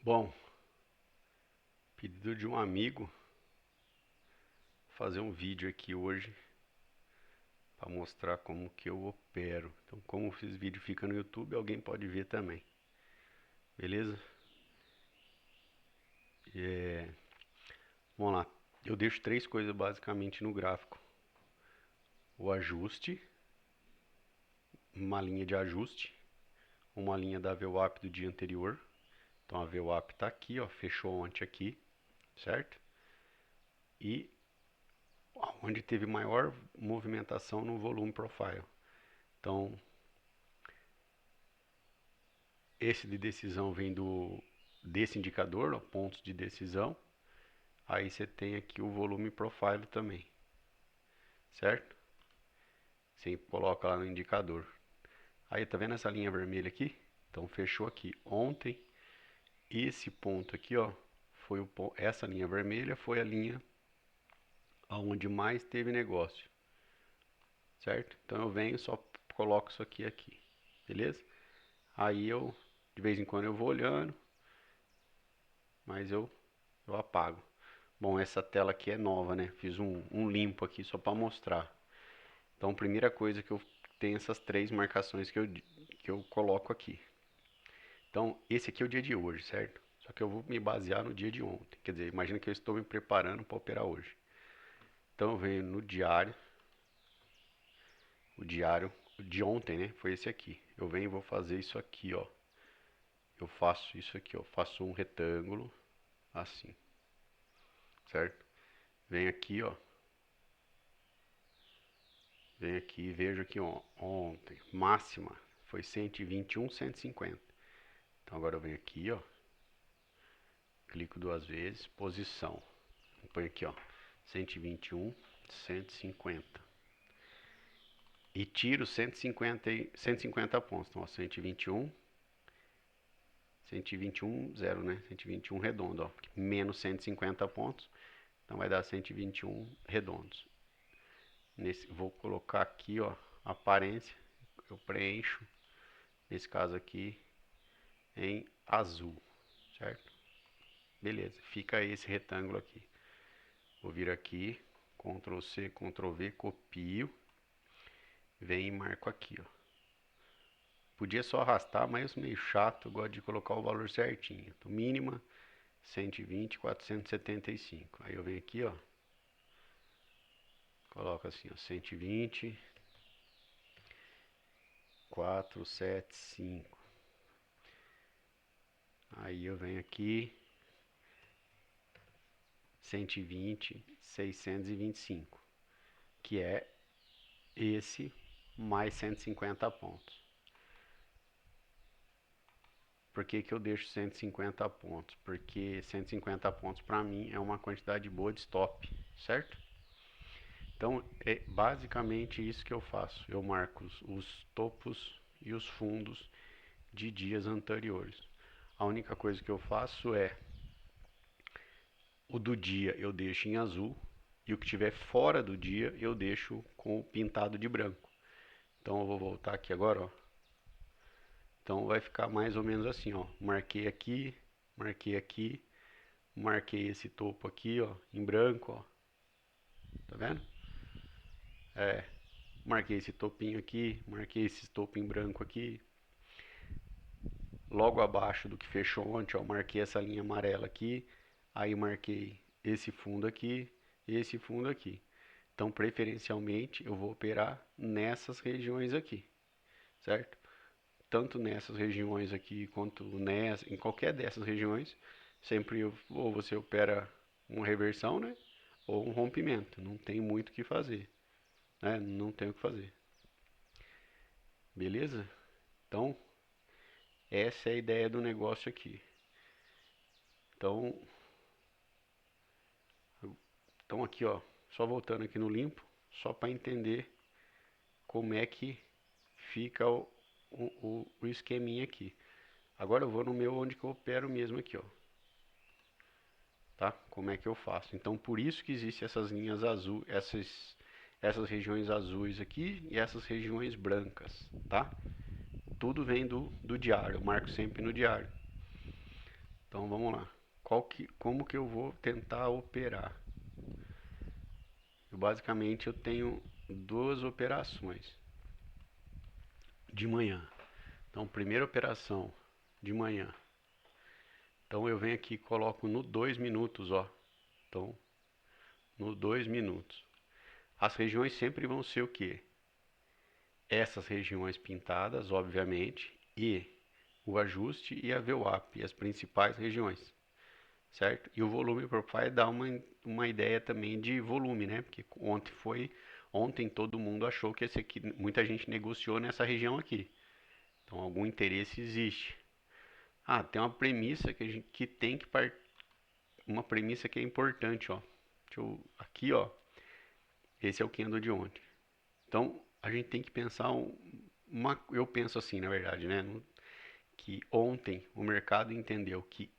Bom, pedido de um amigo fazer um vídeo aqui hoje para mostrar como que eu opero. Então, como esse vídeo fica no YouTube, alguém pode ver também. Beleza? Vamos lá. Eu deixo três coisas basicamente no gráfico: o ajuste, uma linha de ajuste, uma linha da VWAP do dia anterior. Então a VWAP está aqui, ó, fechou ontem aqui, certo? E onde teve maior movimentação no volume profile. Então, esse de decisão vem desse indicador, ó, pontos de decisão. Aí você tem aqui o volume profile também, certo? Você coloca lá no indicador. Aí tá vendo essa linha vermelha aqui? Então fechou aqui. Ontem, esse ponto aqui, ó, foi essa linha vermelha foi a linha aonde mais teve negócio, certo? Então eu venho só coloco isso aqui, beleza? Aí eu de vez em quando eu vou olhando, mas eu apago. Bom, essa tela aqui é nova, né? Fiz um limpo aqui só para mostrar. Então, primeira coisa que eu tenho essas três marcações que eu coloco aqui. Então, esse aqui é o dia de hoje, certo? Só que eu vou me basear no dia de ontem. Quer dizer, imagina que eu estou me preparando para operar hoje. Então, eu venho no diário. O diário de ontem, né? Foi esse aqui. Eu venho e vou fazer isso aqui, ó. Eu faço isso aqui, ó. Faço um retângulo assim, certo? Venho aqui, ó. Venho aqui e vejo aqui ontem. Máxima foi 121, 150. Então agora eu venho aqui, ó. Clico duas vezes, posição. Põe aqui, ó. 121, 150. E tiro 150 pontos. Então, ó, 121, 121, 0, né? 121 redondo, ó. Menos 150 pontos. Então vai dar 121 redondos. Vou colocar aqui, ó, aparência. Eu preencho, nesse caso aqui, em azul, certo? Beleza, fica esse retângulo aqui. Vou vir aqui, Ctrl C, Ctrl V, copio, venho e marco aqui, ó. Podia só arrastar, mas eu sou meio chato, eu gosto de colocar o valor certinho. Então, mínima 120, 475. Aí eu venho aqui, ó, coloco assim, ó, 120, 475. Aí eu venho aqui, 120, 625, que é esse mais 150 pontos. Por que que eu deixo 150 pontos? Porque 150 pontos para mim é uma quantidade boa de stop, certo? Então é basicamente isso que eu faço. Eu marco os topos e os fundos de dias anteriores. A única coisa que eu faço é o do dia eu deixo em azul e o que tiver fora do dia eu deixo com pintado de branco. Então eu vou voltar aqui agora, ó. Então vai ficar mais ou menos assim, ó. Marquei aqui, marquei esse topo aqui, ó, em branco, ó. Tá vendo? Marquei esse topinho aqui, marquei esse topo em branco aqui. Logo abaixo do que fechou ontem, ó, marquei essa linha amarela aqui. Aí marquei esse fundo aqui e esse fundo aqui. Então, preferencialmente, eu vou operar nessas regiões aqui, certo? Tanto nessas regiões aqui quanto em qualquer dessas regiões, sempre ou você opera uma reversão, né? Ou um rompimento. Não tem muito o que fazer, né? Não tem o que fazer. Beleza? Então, essa é a ideia do negócio aqui. Então, aqui, ó, só voltando aqui no limpo, só para entender como é que fica o esqueminha aqui. Agora eu vou no meu onde que eu opero mesmo aqui, ó. Tá? Como é que eu faço? Então, por isso que existem essas linhas azul, essas regiões azuis aqui e essas regiões brancas, tá? Tudo vem do diário, eu marco sempre no diário. Então vamos lá. Como que eu vou tentar operar? Basicamente eu tenho duas operações de manhã. Então, primeira operação de manhã. Então eu venho aqui e coloco no 2 minutos, ó. Então, no 2 minutos. As regiões sempre vão ser o quê? Essas regiões pintadas, obviamente, e o ajuste e a VWAP, as principais regiões, certo? E o volume profile dá uma ideia também de volume, né? Porque ontem todo mundo achou que esse aqui, muita gente negociou nessa região aqui. Então algum interesse existe. Ah, tem uma premissa que a gente que tem que uma premissa que é importante, ó. Aqui, ó. Esse é o candle de ontem. Então, a gente tem que pensar eu penso assim, na verdade, né? Que ontem o mercado entendeu que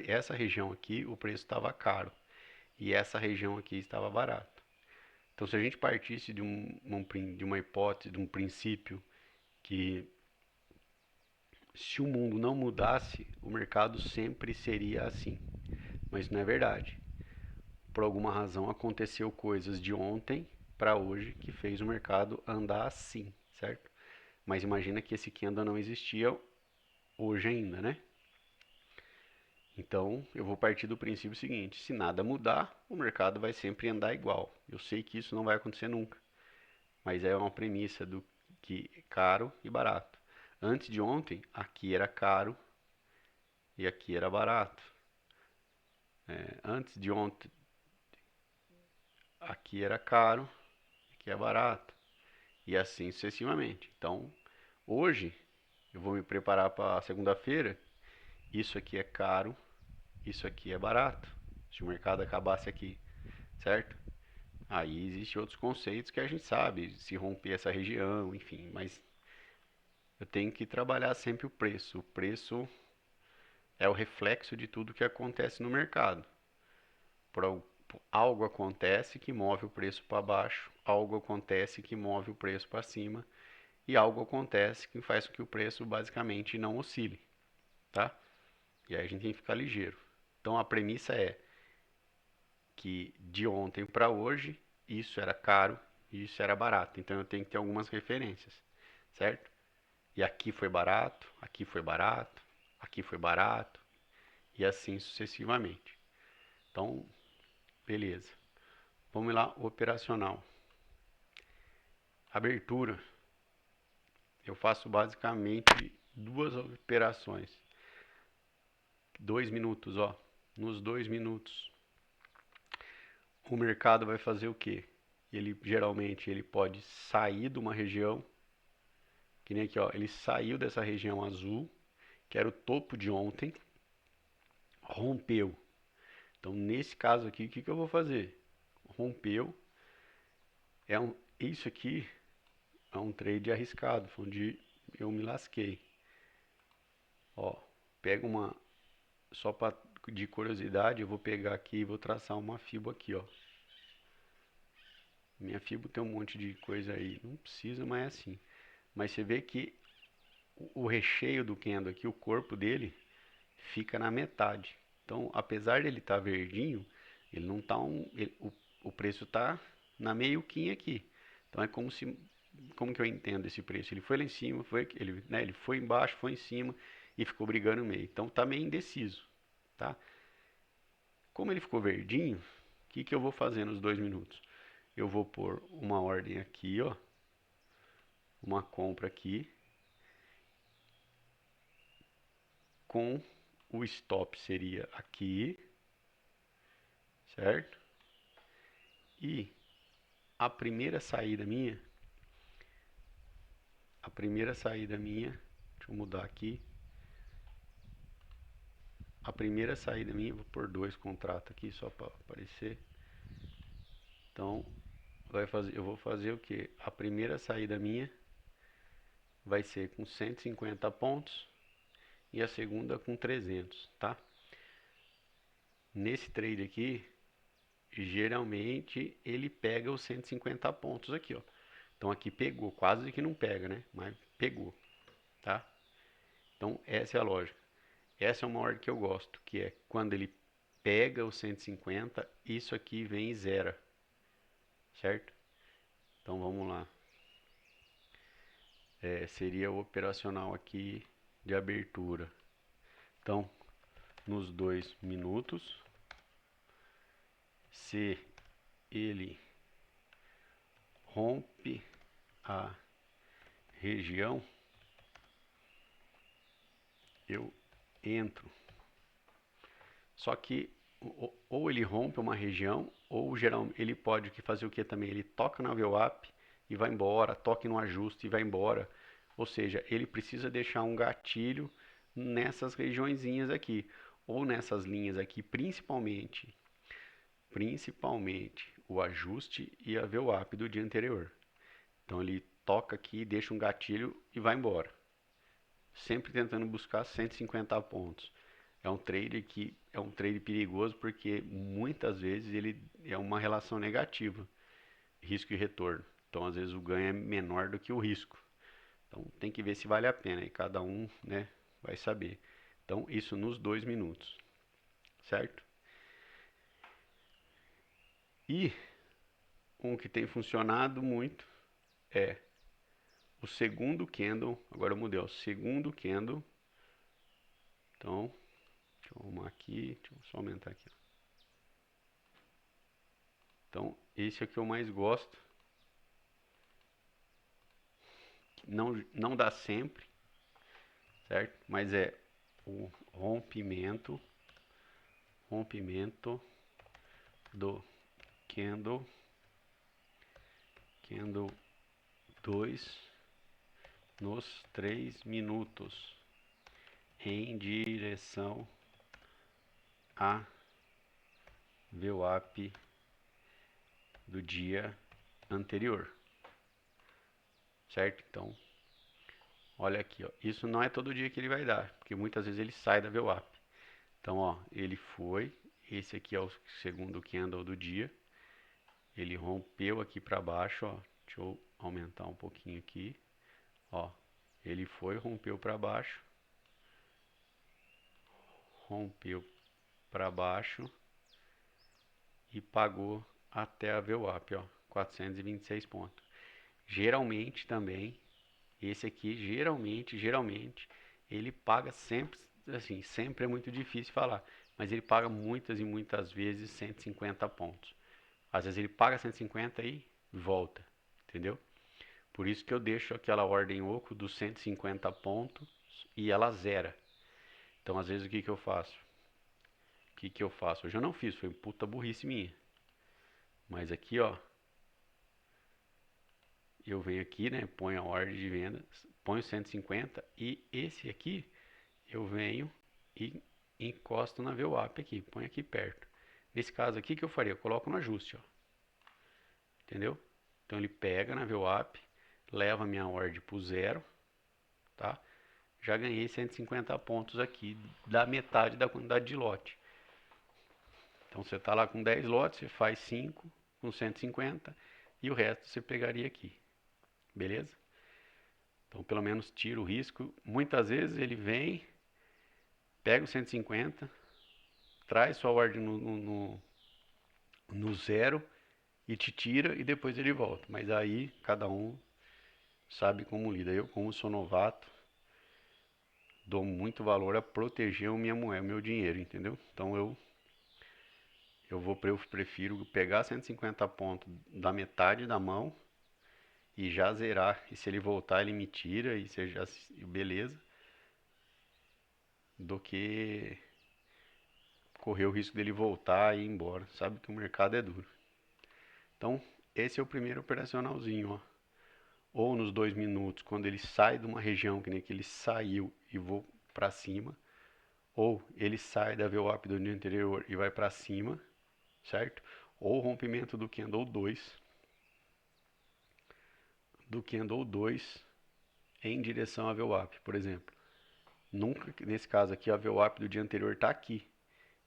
essa região aqui o preço estava caro e essa região aqui estava barato. Então, se a gente partisse de uma hipótese, de um princípio que se o mundo não mudasse, o mercado sempre seria assim. Mas não é verdade. Por alguma razão aconteceu coisas de ontem para hoje que fez o mercado andar assim, certo? Mas imagina que esse candle não existia hoje ainda, né? Então, eu vou partir do princípio seguinte: se nada mudar, o mercado vai sempre andar igual. Eu sei que isso não vai acontecer nunca, mas é uma premissa do que caro e barato. Antes de ontem, aqui era caro e aqui era barato. Antes de ontem, aqui era caro, aqui é barato. E assim sucessivamente. Então, hoje, eu vou me preparar para segunda-feira. Isso aqui é caro, isso aqui é barato. Se o mercado acabasse aqui, certo? Aí existem outros conceitos que a gente sabe, se romper essa região, enfim, mas eu tenho que trabalhar sempre o preço. O preço é o reflexo de tudo que acontece no mercado. Algo acontece que move o preço para baixo, algo acontece que move o preço para cima e algo acontece que faz com que o preço basicamente não oscile, tá? E aí a gente tem que ficar ligeiro. Então a premissa é que de ontem para hoje isso era caro e isso era barato. Então eu tenho que ter algumas referências, certo? E aqui foi barato, aqui foi barato, aqui foi barato e assim sucessivamente. Então, beleza. Vamos lá, operacional. Abertura. Eu faço basicamente duas operações. 2 minutos, ó. Nos 2 minutos, o mercado vai fazer o quê? Geralmente ele pode sair de uma região, que nem aqui, ó, ele saiu dessa região azul, que era o topo de ontem, rompeu. Então, nesse caso aqui, o que eu vou fazer? Rompeu, isso aqui é um trade arriscado, onde eu me lasquei. Ó, pega só de curiosidade, eu vou pegar aqui e vou traçar uma fibo aqui, ó. Minha fibo tem um monte de coisa aí, não precisa, mas é assim. Mas você vê que o recheio do candle aqui, o corpo dele, fica na metade. Então, apesar dele estar verdinho, ele não tá o preço está na meiuquinha aqui. Então é como que eu entendo esse preço? Ele foi lá em cima, ele foi embaixo, foi em cima e ficou brigando no meio. Então tá meio indeciso, tá? Como ele ficou verdinho, o que eu vou fazer nos 2 minutos? Eu vou pôr uma ordem aqui, ó, uma compra aqui com o stop seria aqui, certo? E a primeira saída minha, deixa eu mudar aqui. A primeira saída minha, vou pôr 2 contratos aqui só para aparecer. Então, eu vou fazer o que? A primeira saída minha vai ser com 150 pontos e a segunda com 300, tá? Nesse trade aqui, geralmente ele pega os 150 pontos aqui, ó. Então aqui pegou, quase que não pega, né? Mas pegou, tá? Então essa é a lógica. Essa é uma ordem que eu gosto, que é quando ele pega o 150, isso aqui vem e zera, certo? Então vamos lá. Seria o operacional aqui de abertura. Então, nos 2 minutos, se ele rompe a região, eu entro. Só que ou ele rompe uma região, ou geralmente ele pode fazer o que também? Ele toca na VWAP e vai embora, toque no ajuste e vai embora. Ou seja, ele precisa deixar um gatilho nessas regiõezinhas aqui, ou nessas linhas aqui, principalmente o ajuste e a VWAP do dia anterior. Então ele toca aqui, deixa um gatilho e vai embora. Sempre tentando buscar 150 pontos. É um trade perigoso porque muitas vezes ele é uma relação negativa, risco e retorno. Então às vezes o ganho é menor do que o risco. Então tem que ver se vale a pena e cada um, né, vai saber. Então isso nos 2 minutos, certo? E um que tem funcionado muito é o segundo candle. Agora eu mudei, ó, segundo candle. Então, deixa eu arrumar aqui, deixa eu só aumentar aqui. Então, esse é o que eu mais gosto. Não dá sempre, certo? Mas é o rompimento do candle 2 nos 3 minutos em direção a VWAP do dia anterior, certo? Então, olha aqui, ó. Isso não é todo dia que ele vai dar, porque muitas vezes ele sai da VWAP. Então, ó, ele foi, esse aqui é o segundo candle do dia. Ele rompeu aqui para baixo, ó. Deixa eu aumentar um pouquinho aqui. Ó, ele foi, rompeu para baixo. Rompeu para baixo e pagou até a VWAP, ó, 426 pontos. Geralmente também, esse aqui geralmente, ele paga sempre, assim, sempre é muito difícil falar, mas ele paga muitas e muitas vezes 150 pontos. Às vezes ele paga 150 e volta, entendeu? Por isso que eu deixo aquela ordem oco dos 150 pontos e ela zera. Então, às vezes, o que que eu faço? Hoje eu não fiz, foi puta burrice minha. Mas aqui, ó, eu venho aqui, né, ponho a ordem de venda, ponho 150 e esse aqui eu venho e encosto na VWAP aqui, põe aqui perto. Nesse caso aqui, que eu faria? Eu coloco no ajuste, ó. Entendeu? Então ele pega na VWAP, leva a minha ordem pro zero, tá? Já ganhei 150 pontos aqui, da metade da quantidade de lote. Então você está lá com 10 lotes, você faz 5 com 150 e o resto você pegaria aqui. Beleza? Então pelo menos tira o risco. Muitas vezes ele vem, pega o 150, traz sua ordem no zero e te tira e depois ele volta. Mas aí cada um sabe como lida. Eu, como sou novato, dou muito valor a proteger a minha moeda, o meu dinheiro, entendeu? Então eu prefiro pegar 150 pontos da metade da mão e já zerar. E se ele voltar, ele me tira e seja beleza, do que correr o risco dele voltar e ir embora. Sabe que o mercado é duro. Então, esse é o primeiro operacionalzinho, ó. Ou nos 2 minutos, quando ele sai de uma região que nem que ele saiu e vou para cima, ou ele sai da VWAP do dia anterior e vai para cima, certo? Ou rompimento do candle 2 em direção à VWAP, por exemplo. Nunca, nesse caso aqui, a VWAP do dia anterior está aqui.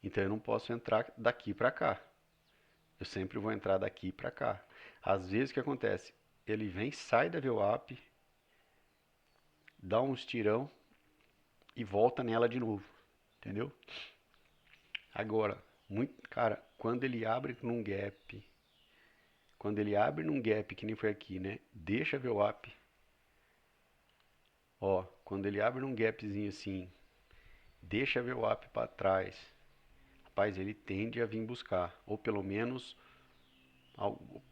Então eu não posso entrar daqui para cá. Eu sempre vou entrar daqui para cá. Às vezes o que acontece? Ele vem, sai da VWAP, dá um estirão e volta nela de novo. entendeu? Agora, cara, quando ele abre num gap, que nem foi aqui, né? Deixa ver o up. Ó, quando ele abre num gapzinho assim, deixa ver o up para trás. Rapaz, ele tende a vir buscar, ou pelo menos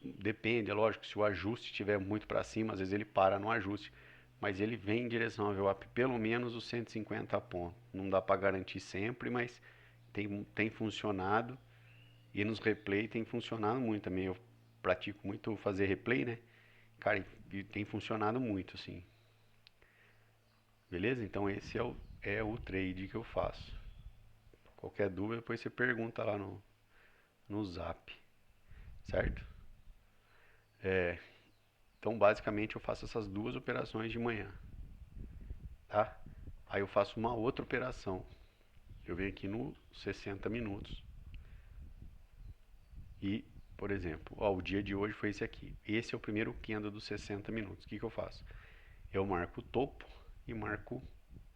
depende, é lógico, se o ajuste estiver muito para cima, às vezes ele para no ajuste, mas ele vem em direção ao VWAP pelo menos os 150 pontos. Não dá para garantir sempre, mas tem funcionado e nos replay tem funcionado muito também. Eu pratico muito fazer replay, né? Cara, e tem funcionado muito, assim. Beleza? Então esse é o trade que eu faço. Qualquer dúvida, depois você pergunta lá no zap, certo? Então basicamente eu faço essas duas operações de manhã, tá? Aí eu faço uma outra operação. Eu venho aqui no 60 minutos e, por exemplo, ó, o dia de hoje foi esse aqui. Esse é o primeiro candle dos 60 minutos. O que eu faço? Eu marco o topo e marco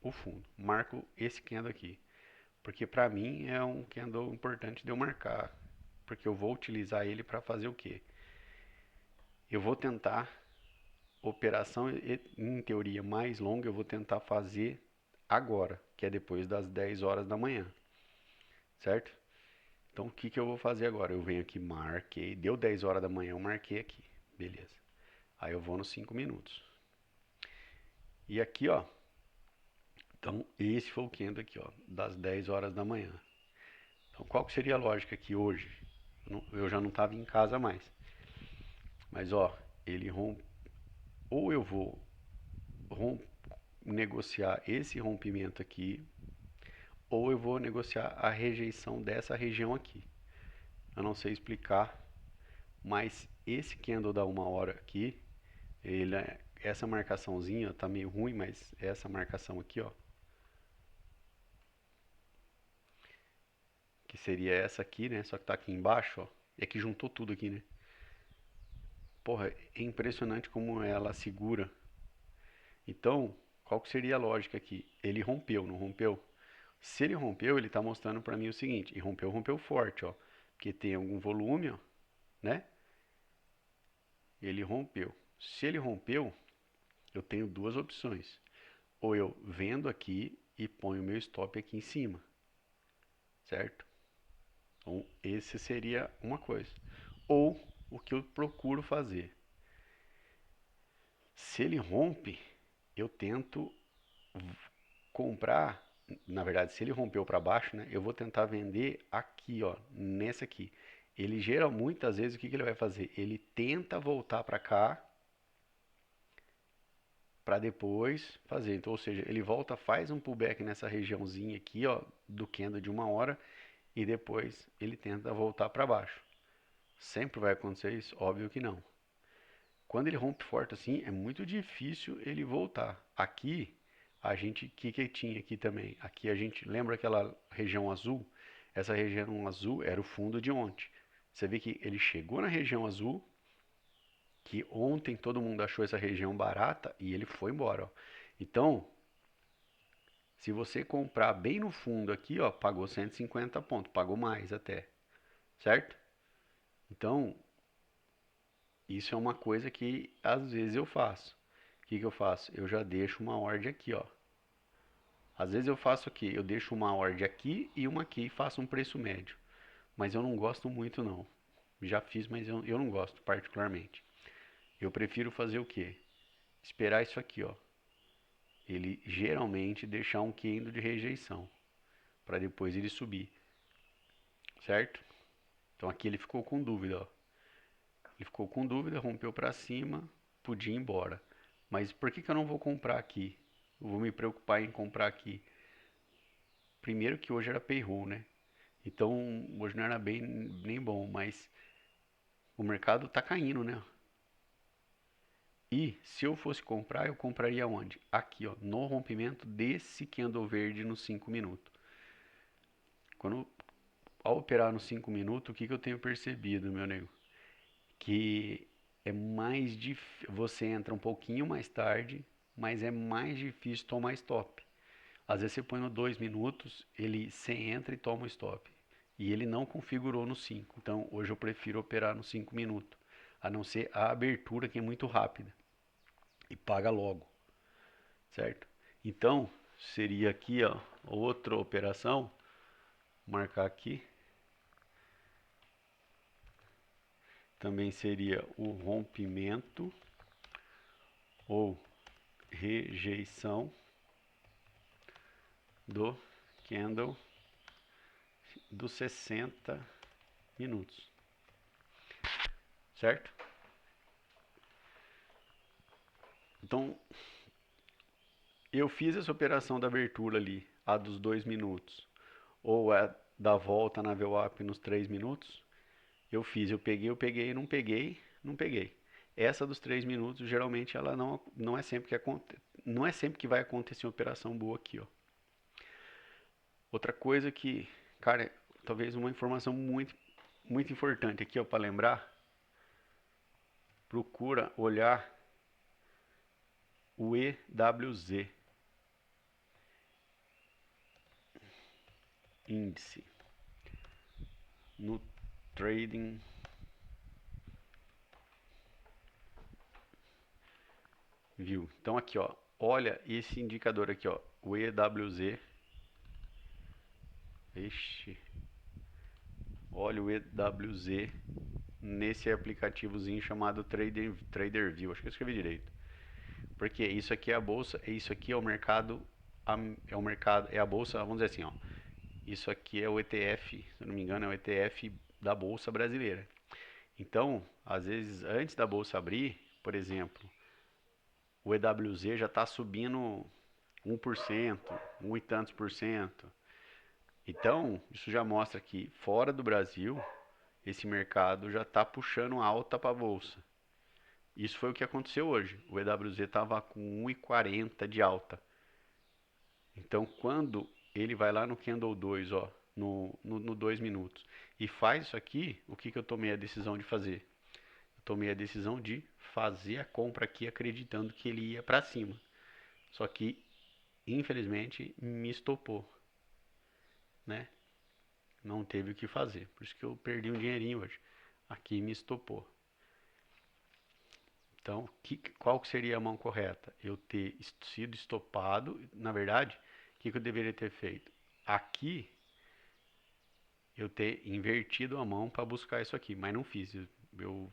o fundo. Marco esse candle aqui, porque para mim é um candle importante de eu marcar, porque eu vou utilizar ele para fazer o quê? Eu vou tentar operação em teoria mais longa, eu vou tentar fazer agora, que é depois das 10 horas da manhã, certo? Então o que eu vou fazer agora? Eu venho aqui, marquei, deu 10 horas da manhã, eu marquei aqui, beleza. Aí eu vou nos 5 minutos. E aqui, ó, então esse foi o candle aqui, ó, das 10 horas da manhã. Então qual que seria a lógica aqui hoje? Eu já não estava em casa mais. Mas ó, ele rompe, ou eu vou negociar esse rompimento aqui, ou eu vou negociar a rejeição dessa região aqui. Eu não sei explicar, mas esse candle da 1 hora aqui, essa marcaçãozinha tá meio ruim, mas essa marcação aqui, ó, que seria essa aqui, né? Só que tá aqui embaixo, ó, e aqui juntou tudo aqui, né? Porra, é impressionante como ela segura. Então, qual que seria a lógica aqui? Ele rompeu, não rompeu? Se ele rompeu, ele está mostrando para mim o seguinte, e rompeu forte, ó, porque tem algum volume, ó, né? Ele rompeu. Se ele rompeu, eu tenho duas opções. Ou eu vendo aqui e ponho o meu stop aqui em cima, certo? Então, esse seria uma coisa. Ou o que eu procuro fazer. Se ele rompe, eu tento comprar, na verdade, se ele rompeu para baixo, né, eu vou tentar vender aqui, ó, nessa aqui. Ele gera muitas vezes o que ele vai fazer? Ele tenta voltar para cá para depois fazer. Então, ou seja, ele volta, faz um pullback nessa regiãozinha aqui, ó, do candle de 1 hora e depois ele tenta voltar para baixo. Sempre vai acontecer isso? Óbvio que não. Quando ele rompe forte assim, é muito difícil ele voltar. Aqui, a gente, o que tinha aqui também? Aqui a gente, lembra aquela região azul? Essa região azul era o fundo de ontem. Você vê que ele chegou na região azul, que ontem todo mundo achou essa região barata e ele foi embora, ó. Então, se você comprar bem no fundo aqui, ó, pagou 150 pontos, pagou mais até, certo? Então, isso é uma coisa que às vezes eu faço. O que eu faço? Eu já deixo uma ordem aqui, ó. Às vezes eu faço aqui, eu deixo uma ordem aqui e uma aqui e faço um preço médio. Mas eu não gosto muito não. Já fiz, mas eu não gosto particularmente. Eu prefiro fazer o quê? Esperar isso aqui, ó. Ele geralmente deixar um candle de rejeição para depois ele subir, certo? Então aqui ele ficou com dúvida, ó. Ele ficou com dúvida, rompeu para cima, podia ir embora. Mas por que eu não vou comprar aqui? Eu vou me preocupar em comprar aqui. Primeiro que hoje era payroll, né? Então hoje não era bem nem bom, mas o mercado tá caindo, né? E se eu fosse comprar, eu compraria onde? Aqui, ó, no rompimento desse candle verde nos 5 minutos. Quando ao operar nos 5 minutos, o que eu tenho percebido, meu nego? Que é mais difícil, você entra um pouquinho mais tarde, mas é mais difícil tomar stop. Às vezes você põe no 2 minutos, você entra e toma o stop. E ele não configurou no 5. Então hoje eu prefiro operar no 5 minutos. A não ser a abertura que é muito rápida. E paga logo. Certo? Então seria aqui, ó, outra operação. Marcar aqui. Também seria o rompimento ou rejeição do candle dos 60 minutos, certo? Então, eu fiz essa operação da abertura ali, a dos 2 minutos, ou a da volta na VWAP nos 3 minutos, eu fiz, eu peguei, não peguei, não peguei. Essa dos 3 minutos, geralmente ela não é sempre que não é sempre que vai acontecer uma operação boa aqui, ó. Outra coisa que, cara, talvez uma informação muito importante aqui, ó, para lembrar, procura olhar o EWZ, índice, no Trading View. Então aqui, ó, olha esse indicador aqui, ó, o EWZ. Ixi, olha o EWZ nesse aplicativozinho chamado Trader View. Acho que eu escrevi direito. Porque isso aqui é a bolsa, isso aqui é o mercado, é a bolsa, vamos dizer assim, ó. Isso aqui é o ETF, se não me engano, é o ETF da bolsa brasileira. Então, às vezes, antes da bolsa abrir, por exemplo, o EWZ já está subindo 1%, 1 e tantos por cento. Então, isso já mostra que fora do Brasil, esse mercado já está puxando alta para a bolsa. Isso foi o que aconteceu hoje. O EWZ estava com 1,40 de alta. Então, quando ele vai lá no Candle 2, ó, no 2 minutos, e faz isso aqui, o que eu tomei a decisão de fazer? Eu tomei a decisão de fazer a compra aqui acreditando que ele ia para cima. Só que, infelizmente, me estopou, né? Não teve o que fazer. Por isso que eu perdi um dinheirinho hoje. Aqui me estopou. Então, qual que seria a mão correta? Eu ter sido estopado. Na verdade, o que eu deveria ter feito? Aqui, eu ter invertido a mão para buscar isso aqui, mas não fiz. Eu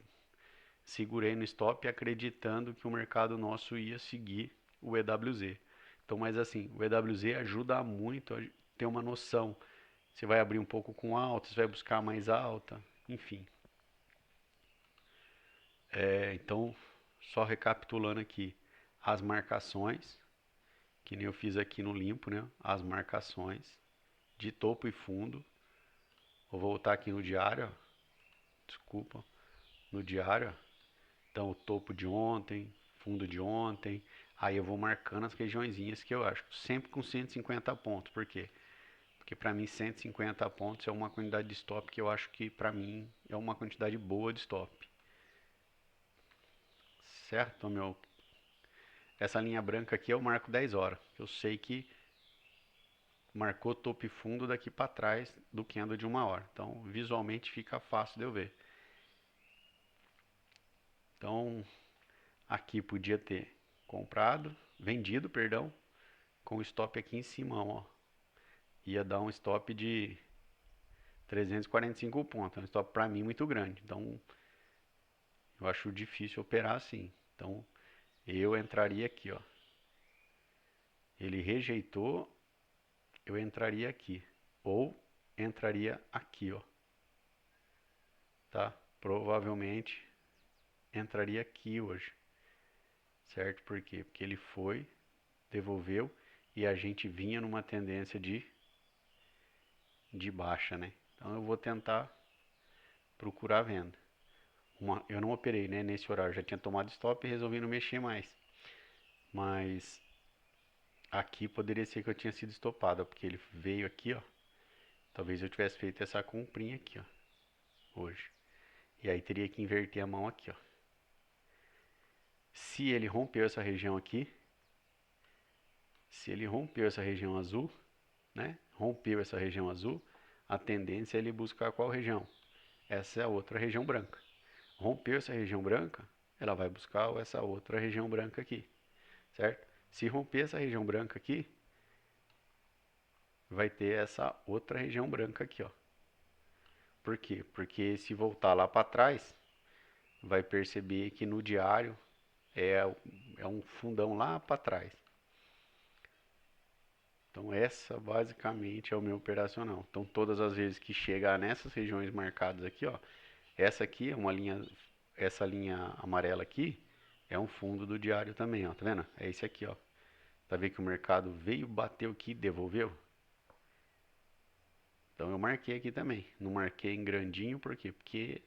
segurei no stop acreditando que o mercado nosso ia seguir o EWZ. Então, mas assim, o EWZ ajuda muito a ter uma noção. Você vai abrir um pouco com alta, você vai buscar mais alta, enfim. Então, só recapitulando aqui, as marcações, que nem eu fiz aqui no limpo, né? As marcações de topo e fundo. Vou voltar aqui no diário, ó. Desculpa, no diário. Então, o topo de ontem, fundo de ontem. Aí eu vou marcando as regiõezinhas que eu acho, sempre com 150 pontos. Por quê? Porque para mim 150 pontos é uma quantidade de stop que eu acho que para mim é uma quantidade boa de stop. Certo, meu? Essa linha branca aqui eu marco 10 horas. Eu sei que marcou topo e fundo daqui para trás do candle de 1 hora. Então, visualmente fica fácil de eu ver. Então, aqui podia ter vendido, perdão, com o stop aqui em cima, ó. Ia dar um stop de 345 pontos. É um stop para mim muito grande. Então, eu acho difícil operar assim. Então, eu entraria aqui, ó. Ele rejeitou, eu entraria aqui. Ou entraria aqui, ó. Tá? Provavelmente entraria aqui hoje. Certo? Por quê? Porque ele foi, devolveu e a gente vinha numa tendência de baixa, né? Então eu vou tentar procurar a venda. Eu não operei, né, nesse horário, já tinha tomado stop e resolvi não mexer mais. Mas aqui poderia ser que eu tinha sido estopado, porque ele veio aqui, ó. Talvez eu tivesse feito essa comprinha aqui, ó, hoje. E aí teria que inverter a mão aqui, ó. Se ele rompeu essa região aqui, Se ele rompeu essa região azul, né? Rompeu essa região azul, a tendência é ele buscar qual região? Essa é a outra região branca. Rompeu essa região branca, ela vai buscar essa outra região branca aqui, certo? Se romper essa região branca aqui, vai ter essa outra região branca aqui, ó. Por quê? Porque se voltar lá para trás, vai perceber que no diário é um fundão lá para trás. Então essa basicamente é o meu operacional. Então todas as vezes que chegar nessas regiões marcadas aqui, ó, essa aqui é uma linha, essa linha amarela aqui é um fundo do diário também, ó, tá vendo? É esse aqui, ó. Tá vendo que o mercado veio, bateu aqui, devolveu? Então eu marquei aqui também. Não marquei em grandinho, por quê? Porque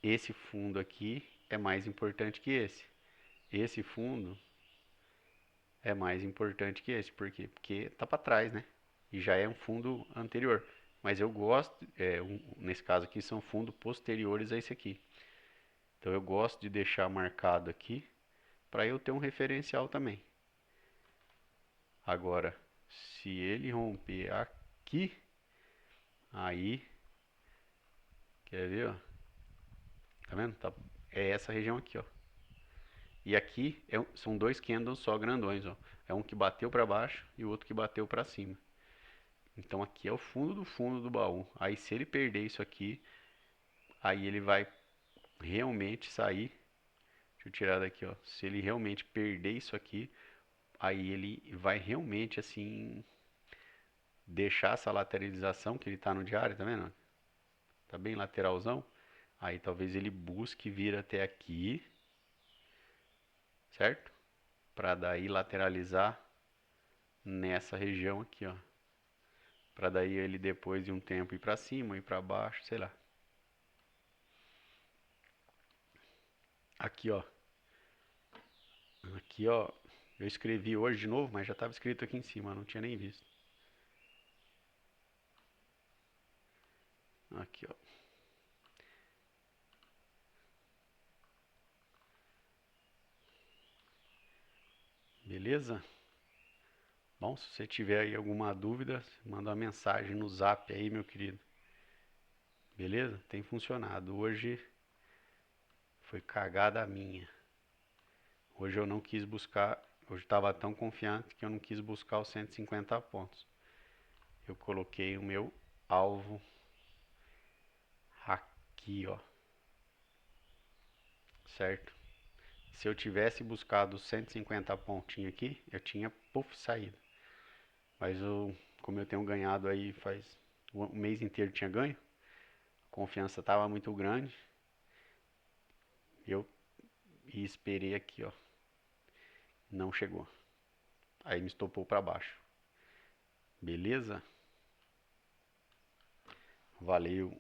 esse fundo aqui é mais importante que esse. Esse fundo é mais importante que esse. Por quê? Porque tá para trás, né? E já é um fundo anterior. Mas eu gosto, nesse caso aqui, são fundos posteriores a esse aqui. Então eu gosto de deixar marcado aqui para eu ter um referencial também. Agora, se ele romper aqui, aí, quer ver, ó? Tá vendo? É essa região aqui, ó. E aqui são dois candles só grandões, ó. É um que bateu para baixo e o outro que bateu para cima. Então aqui é o fundo do baú. Aí se ele perder isso aqui, aí ele vai realmente sair. Deixa eu tirar daqui, ó. Se ele realmente perder isso aqui, aí ele vai realmente assim deixar essa lateralização que ele tá no diário, tá vendo? Tá bem lateralzão. Aí talvez ele busque vir até aqui, certo? Para daí lateralizar nessa região aqui, ó. Para daí ele depois de um tempo ir para cima, ir para baixo, sei lá. Aqui, ó. Aqui, ó. Eu escrevi hoje de novo, mas já estava escrito aqui em cima, não tinha nem visto. Aqui, ó. Beleza? Bom, se você tiver aí alguma dúvida, manda uma mensagem no zap aí, meu querido. Beleza? Tem funcionado. Hoje foi cagada minha. Hoje eu não quis buscar, hoje estava tão confiante que eu não quis buscar os 150 pontos. Eu coloquei o meu alvo aqui, ó. Certo? Se eu tivesse buscado os 150 pontinhos aqui, eu tinha saído. Mas como eu tenho ganhado aí faz um mês inteiro tinha ganho, a confiança estava muito grande. Eu esperei aqui, ó. Não chegou. Aí me estopou para baixo. Beleza? Valeu.